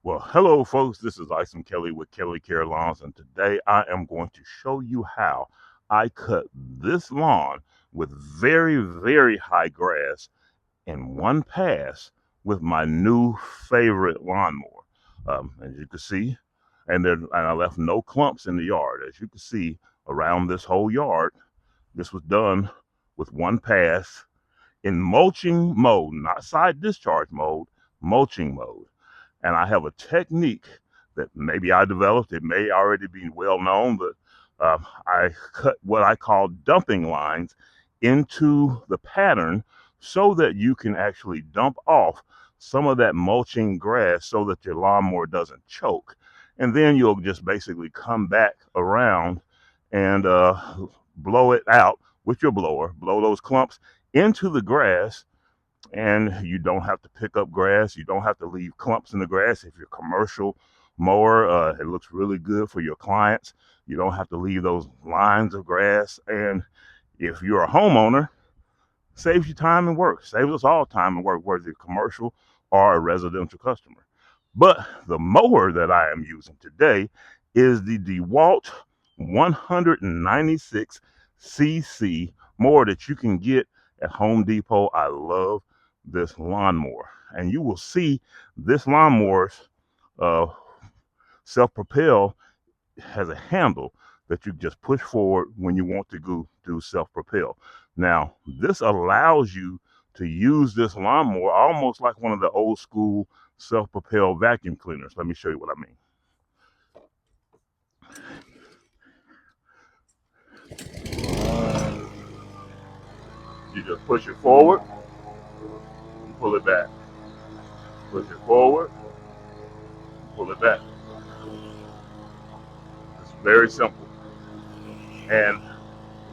Well, hello, folks. This is Isom Kelly with Kelly Care Lawns, and today I am going to show you how I cut this lawn with very, very high grass in one pass with my new favorite lawnmower. As you can see, and I left no clumps in the yard. As you can see, around this whole yard, this was done with one pass in mulching mode, not side discharge mode, mulching mode. And I have a technique that maybe I developed. It may already be well known, but I cut what I call dumping lines into the pattern so that you can actually dump off some of that mulching grass so that your lawnmower doesn't choke. And then you'll just basically come back around and blow it out with your blower, blow those clumps into the grass, and you don't have to pick up grass. You don't have to leave clumps in the grass. If you're a commercial mower, it looks really good for your clients. You don't have to leave those lines of grass. And if you're a homeowner, saves you time and work, saves us all time and work, whether you're commercial or a residential customer. But the mower that I am using today is the Dewalt 196cc mower that you can get at Home Depot. I love this lawnmower, and you will see this lawnmower's uh, self-propel has a handle that you just push forward when you want to go do self-propel. Now, this allows you to use this lawnmower almost like one of the old school self-propel vacuum cleaners. Let me show you what I mean. You just push it forward and pull it back. Push it forward, pull it back. It's very simple. And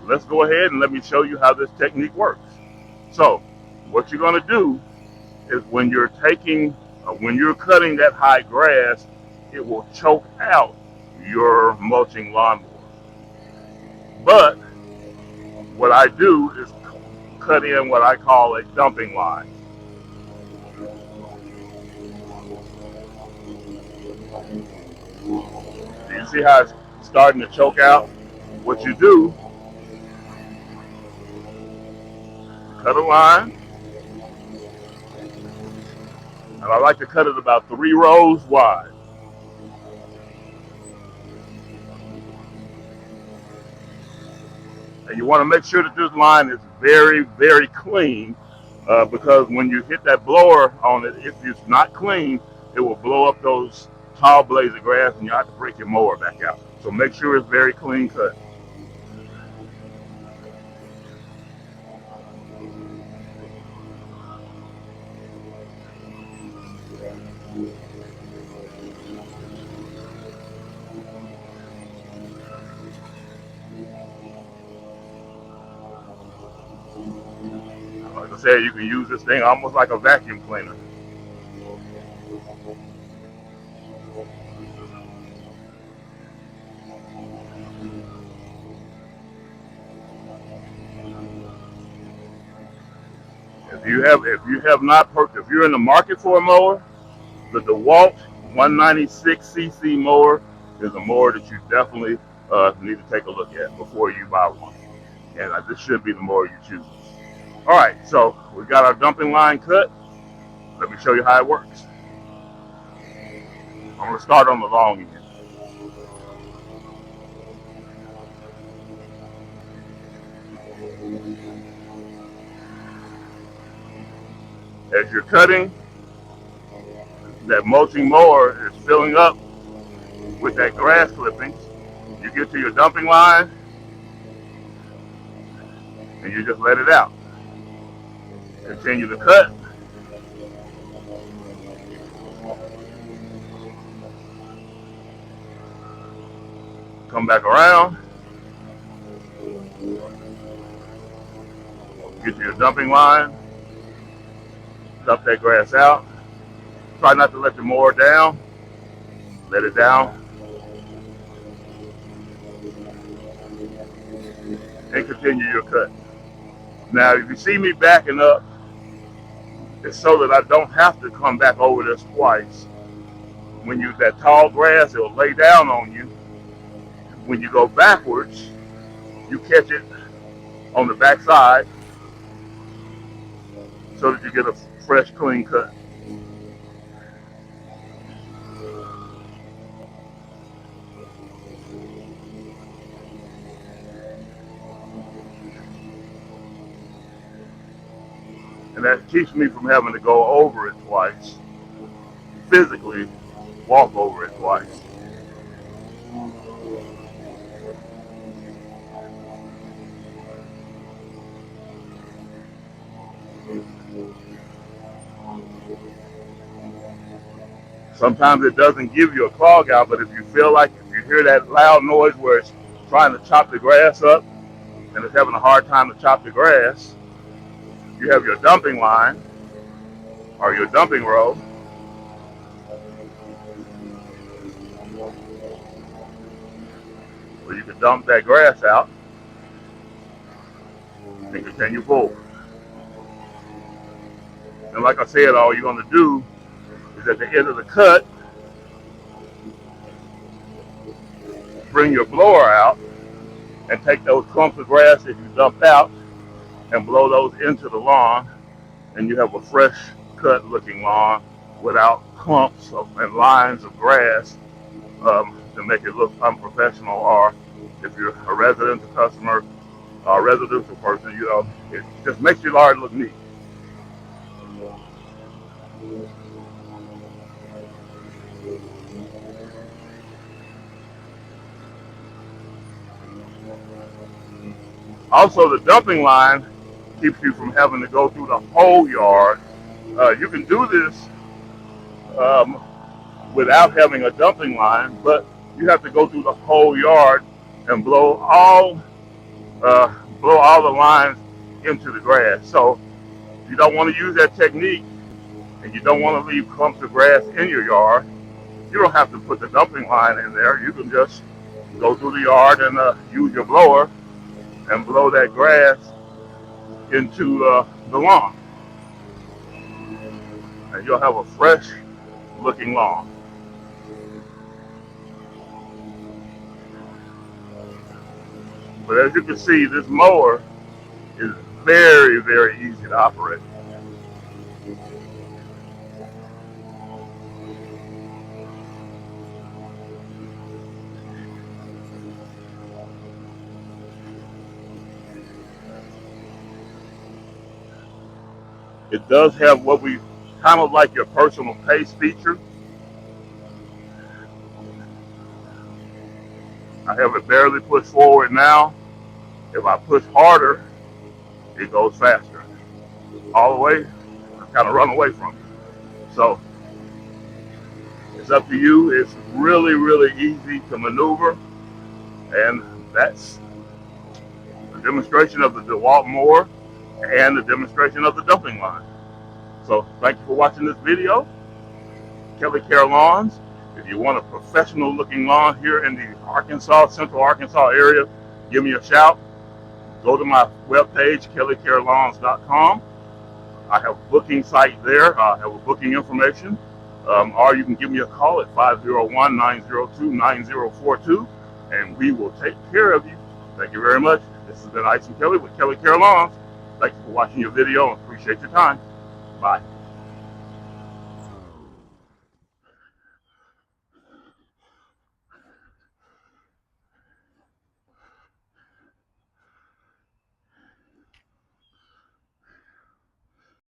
let's go ahead and let me show you how this technique works. So, what you're going to do is when you're cutting that high grass, it will choke out your mulching lawnmower. But what I do is cut in what I call a dumping line. Do you see how it's starting to choke out? What you do, cut a line, and I like to cut it about 3 rows wide. And you want to make sure that this line is very, very clean, because when you hit that blower on it, if it's not clean, it will blow up those tall blades of grass and you have to break your mower back out. So make sure it's very clean cut. Like I said, you can use this thing almost like a vacuum cleaner. If you're in the market for a mower, the DeWalt 196cc mower is a mower that you definitely need to take a look at before you buy one. And this should be the mower you choose. All right, so we got our dumping line cut. Let me show you how it works. I'm going to start on the long end. As you're cutting, that mulching mower is filling up with that grass clippings. You get to your dumping line and you just let it out. Continue to cut. Come back around. Get to your dumping line. Dump that grass out. Try not to let the mower down. Let it down. And continue your cut. Now, if you see me backing up, it's so that I don't have to come back over this twice. when you that tall grass, it'll lay down on you. When you go backwards, you catch it on the back side so that you get a fresh, clean cut. And that keeps me from having to go over it twice, physically walk over it twice. Sometimes it doesn't give you a clog out, but if you feel like, if you hear that loud noise where it's trying to chop the grass up and it's having a hard time to chop the grass, you have your dumping line or your dumping row. Where you can dump that grass out and continue forward. And like I said, all you're going to do is at the end of the cut, bring your blower out and take those clumps of grass that you dumped out and blow those into the lawn, and you have a fresh cut looking lawn without clumps and lines of grass to make it look unprofessional. Or if you're a residential customer or a residential person, you know, it just makes your yard look neat. Also, the dumping line keeps you from having to go through the whole yard. You can do this without having a dumping line, but you have to go through the whole yard and blow all the lines into the grass. So you don't want to use that technique, and you don't want to leave clumps of grass in your yard. You don't have to put the dumping line in there. You can just go through the yard and use your blower and blow that grass into the lawn, and you'll have a fresh looking lawn. But as you can see, this mower is very, very easy to operate. It does have what we kind of like your personal pace feature. I have it barely pushed forward now. If I push harder, it goes faster. All the way, I kind of run away from it. So it's up to you. It's really, really easy to maneuver. And that's the demonstration of the Dewalt mower and the demonstration of the dumping line. So thank you for watching this video. Kelly Care Lawns. If you want a professional looking lawn here in the Central Arkansas area, give me a shout. Go to my webpage, kellycarelawns.com. I have a booking site there. I have a booking information. Or you can give me a call at 501-902-9042, and we will take care of you. Thank you very much. This has been Isom Kelly with Kelly Care Lawns. Thank you for watching your video and appreciate your time. Bye.